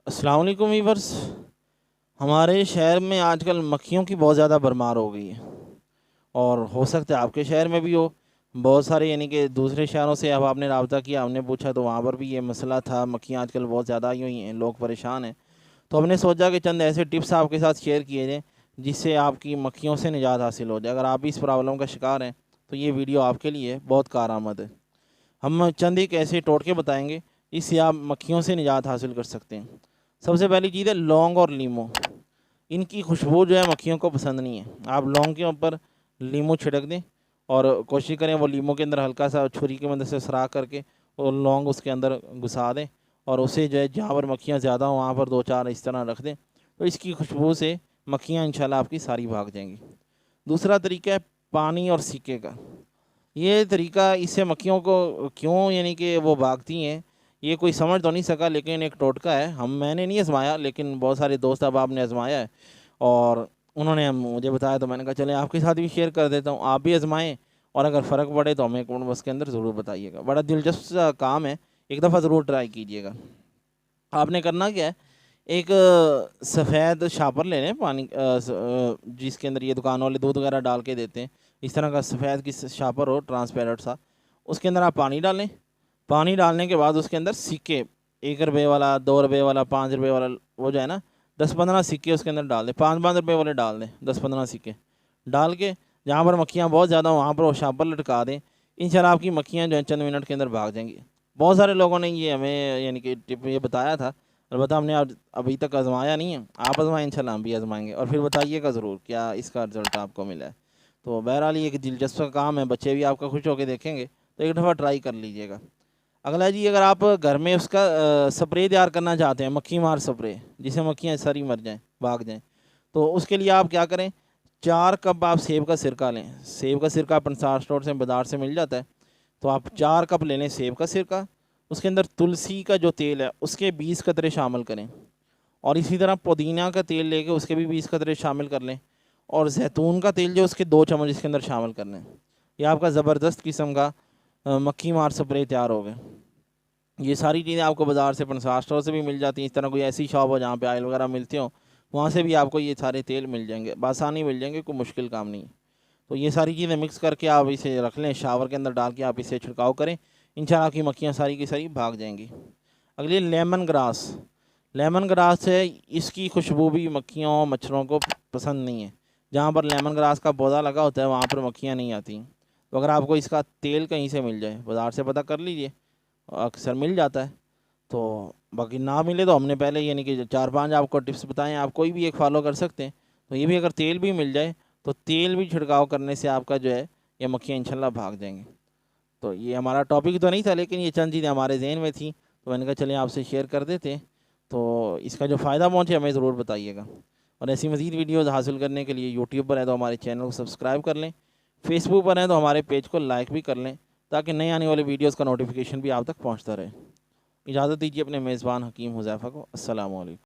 السلام علیکم ویورس۔ ہمارے شہر میں آج کل مکھیوں کی بہت زیادہ بھرمار ہو گئی ہے، اور ہو سکتا ہے آپ کے شہر میں بھی ہو۔ بہت سارے یعنی کہ دوسرے شہروں سے اب آپ نے رابطہ کیا، ہم نے پوچھا تو وہاں پر بھی یہ مسئلہ تھا، مکھیاں آج کل بہت زیادہ آئی ہوئی ہیں، لوگ پریشان ہیں۔ تو ہم نے سوچا کہ چند ایسے ٹپس آپ کے ساتھ شیئر کیے جائیں جس سے آپ کی مکھیوں سے نجات حاصل ہو جائے۔ اگر آپ بھی اس پرابلم کا شکار ہیں تو یہ ویڈیو آپ کے لیے بہت کارآمد ہے۔ ہم چند ایک ایسے ٹوٹکے بتائیں گے جس سے آپ مکھیوں سے نجات حاصل کر سکتے ہیں۔ سب سے پہلی چیز ہے لونگ اور لیمو۔ ان کی خوشبو جو ہے مکھیوں کو پسند نہیں ہے۔ آپ لونگ کے اوپر لیمو چھڑک دیں اور کوشش کریں وہ لیمو کے اندر ہلکا سا چھری کی مدد سے سراخ کر کے اور لونگ اس کے اندر گھسا دیں، اور اسے جو ہے جہاں پر مکھیاں زیادہ ہوں وہاں پر دو چار اس طرح رکھ دیں، تو اس کی خوشبو سے مکھیاں انشاءاللہ آپ کی ساری بھاگ جائیں گی۔ دوسرا طریقہ ہے پانی اور سکے کا۔ یہ طریقہ اس سے مکھیوں کو کیوں یعنی کہ وہ بھاگتی ہیں یہ کوئی سمجھ تو نہیں سکا، لیکن ایک ٹوٹکا ہے۔ میں نے نہیں آزمایا لیکن بہت سارے دوست احباب نے آزمایا ہے، اور انہوں نے مجھے بتایا تو میں نے کہا چلیں آپ کے ساتھ بھی شیئر کر دیتا ہوں، آپ بھی آزمائیں، اور اگر فرق پڑے تو ہمیں کمنٹ باکس کے اندر ضرور بتائیے گا۔ بڑا دلچسپ سا کام ہے، ایک دفعہ ضرور ٹرائی کیجیے گا۔ آپ نے کرنا کیا ہے، ایک سفید شاپر لے لیں، پانی جس کے اندر یہ دکان والے دودھ وغیرہ ڈال کے دیتے ہیں، اس طرح کا سفید کی شاپر ہو ٹرانسپیرنٹ سا، اس کے اندر آپ پانی ڈالیں۔ پانی ڈالنے کے بعد اس کے اندر سکے، 1 روپے والا، 2 روپے والا، 5 روپے والا، وہ جو ہے نا 10-15 سکے اس کے اندر ڈال دیں، 5-5 روپے والے ڈال دیں، 10-15 سکے ڈال کے جہاں پر مکھیاں بہت زیادہ ہوں وہاں پر وہ شاپر لٹکا دیں۔ انشاءاللہ آپ کی مکھیاں جو ہیں چند منٹ کے اندر بھاگ جائیں گی۔ بہت سارے لوگوں نے یہ ہمیں یعنی کہ ٹپ یہ بتایا تھا، البتہ ہم نے ابھی تک آزمایا نہیں ہے۔ آپ آزمائیں، انشاءاللہ ہم بھی آزمائیں گے، اور پھر بتائیے گا ضرور کیا اس کا رزلٹ آپ کو ملا ہے۔ تو بہرحال یہ ایک دلچسپ کام ہے، بچے بھی آپ کا خوش ہو کے دیکھیں گے، تو ایک دفعہ ٹرائی کر لیجئے گا۔ اگلا جی، اگر آپ گھر میں اس کا سپرے تیار کرنا چاہتے ہیں، مکھی مار سپرے، جسے مکھیاں ساری مر جائیں، بھاگ جائیں، تو اس کے لیے آپ کیا کریں، 4 کپ آپ سیب کا سرکہ لیں۔ سیب کا سرکہ پنسار اسٹور سے بازار سے مل جاتا ہے، تو آپ 4 کپ لے لیں سیب کا سرکہ۔ اس کے اندر تلسی کا جو تیل ہے اس کے 20 قطرے شامل کریں، اور اسی طرح پودینہ کا تیل لے کے اس کے بھی 20 قطرے شامل کر لیں، اور زیتون کا تیل جو اس کے 2 چمچ اس کے اندر شامل کر لیں۔ یہ آپ کا زبردست قسم کا مکھی مار سپرے تیار ہو گئے۔ یہ ساری چیزیں آپ کو بازار سے پنسار اسٹور سے بھی مل جاتی ہیں، اس طرح کوئی ایسی شاپ ہو جہاں پہ آئل وغیرہ ملتے ہوں وہاں سے بھی آپ کو یہ سارے تیل مل جائیں گے، بآسانی مل جائیں گے، کوئی مشکل کام نہیں ہے۔ تو یہ ساری چیزیں مکس کر کے آپ اسے رکھ لیں، شاور کے اندر ڈال کے آپ اسے چھڑکاؤ کریں، انشاءاللہ آپ کی مکھیاں ساری کی ساری بھاگ جائیں گی۔ اگلی لیمن گراس۔ لیمن گراس ہے، اس کی خوشبو بھی مکھیوں مچھروں کو پسند نہیں ہے۔ جہاں پر لیمن گراس کا پودا لگا ہوتا ہے وہاں پر مکھیاں نہیں آتی۔ تو اگر آپ کو اس کا تیل کہیں سے مل جائے، بازار سے پتہ کر لیجئے، اکثر مل جاتا ہے، تو باقی نہ ملے تو ہم نے پہلے یعنی کہ 4-5 آپ کو ٹپس بتائیں، آپ کوئی بھی ایک فالو کر سکتے ہیں۔ تو یہ بھی اگر تیل بھی مل جائے تو تیل بھی چھڑکاؤ کرنے سے آپ کا جو ہے یہ مکھیاں انشاءاللہ بھاگ جائیں گے۔ تو یہ ہمارا ٹاپک تو نہیں تھا، لیکن یہ چند چیزیں ہمارے ذہن میں تھیں تو میں نے کہا چلیں آپ سے شیئر کر دیتے ہیں، تو اس کا جو فائدہ پہنچے ہمیں ضرور بتائیے گا۔ اور ایسی مزید ویڈیوز حاصل کرنے کے لیے یوٹیوب پر ہے تو ہمارے چینل کو سبسکرائب کر لیں، فیس بک پر ہیں تو ہمارے پیج کو لائک بھی کر لیں، تاکہ نئے آنے والے ویڈیوز کا نوٹیفیکیشن بھی آپ تک پہنچتا رہے۔ اجازت دیجیے اپنے میزبان حکیم حذیفہ کو۔ السلام علیکم۔